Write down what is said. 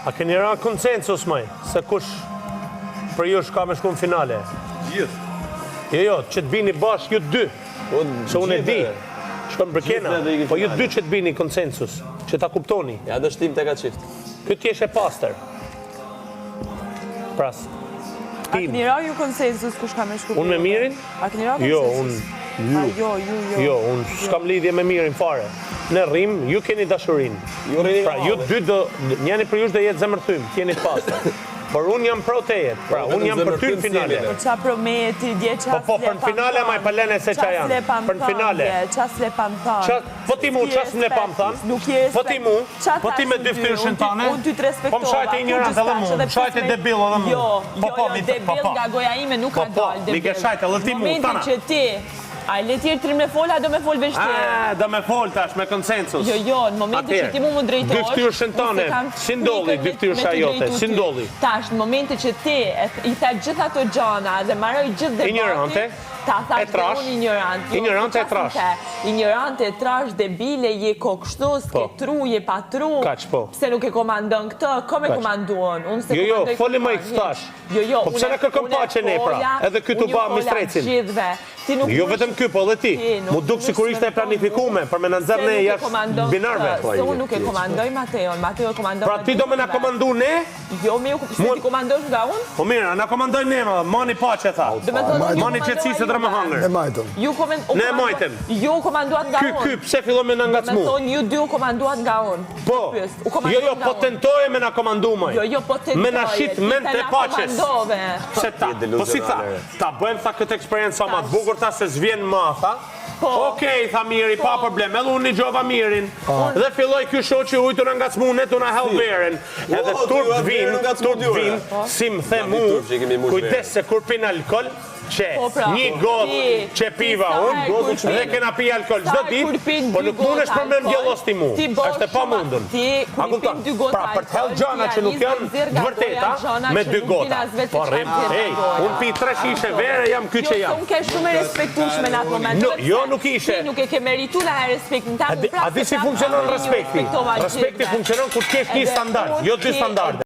A keni ra konsensus, maj, se kush për ju shka me shku në finale? Gjithë. Jo, që të bini bashkë ju dy, që unë e di, shkon për kena, po ju dy që të bini konsensus, që ta kuptoni. Ja dështim të ka qift. Këtë t'jesh e pastër. Pras, A këni ra ju konsensus kush ka me shku? unë me Mirin? A këni ra Jo, konsensus? unë, jo, unë s'kam lidhje me Mirin fare. Në rrim, ju keni dashurin. Pra, ju dy do, njani për jush do jetë zemërthym, t'jeni pastër. Por unë jam pro tejet, pra unë jam për ty në finale. Për qa prometi, dje qas Po, për në finale ma i palene se qa janë. Për në finale. Qas le pam thanë. Po ti mu, qas më le pam thanë. Po ti mu, po ti me dyftyrshën tane. Unë ty të respektova. Po më shajt e ignorant edhe mu, më shajt e debil edhe mu. Jo, debil nga goja ime nuk ka dalë debil. Mike shajt edhe ti mu, tana. Momentin që ti, a le tjerë trim me fola, do me fol veç ti. Do me fol tash, me konsensus. Jo, në momentin që ti mu më drejtosh. Dyftyrshën tane, si ndolli dyftyrsha jote, si ndolli. Tash, në momentin që ti i the gjitha ato gjana dhe marroj gjithë debati. Ignorante. Ta thash dhe unë ignorant. Ignorante e trash. Ignorante e trash, debile, je kokështu, s'ke tru, je patru. Kaq po. Pse nuk e komandon këtë, kom e komanduon. Jo, foli më i këtash. Po pse në kërkëm pache ne pra, edhe këtu ba mistrecin. Jo vetëm ky, po dhe ti. Mu duk si kur ishte e planifikume, për me në nëzër ne jashtë binarve. Se unë nuk e komandoj Mateon, Mateo e komandoj. Pra ti do me në komandu ne? Jo, me se ti komandosh nga unë? Po mira, në komandoj ne, mani pache tha. Mani qëtësisë dhe më hangër. Ne majtëm. Ne majtëm. Ju komanduat nga unë. Ky, pse fillon me në ngacmu? Me thonë, ju dy u komanduat nga unë. Po, jo, po tentoje me në komandu maj. Jo, po tentoje. Me në shit ment e paches. Pse ta, po si tha, ta bëjmë tha këtë eksperiencë sa ma të bukur ta se zvjen ma, tha. Okej, tha Miri, pa problem, edhe unë një gjova Mirin. Dhe filloj kjo shoqi ujtë në ngacmu, ne të në helveren. Edhe turp të vinë, si më the mu, kujdes se kur pin alkohol, që një gotë që piva unë, dhe kena pi alkohol gjdo dit, po nuk mund është për me mgjellos ti mu, është e pa mundën. A kupton? Pra për të hell gjana që nuk janë vërteta, me 2 gota. Po rrim, unë pi 3 shishe vere, jam ky që jam. Unë ke shumë e respektushme në atë moment. Jo, nuk ishe. Ti nuk e ke meritu la e respektin ta. A di si funksionon respekti? Respekti funksionon kur t'kesh një standard, jo 2 standarde.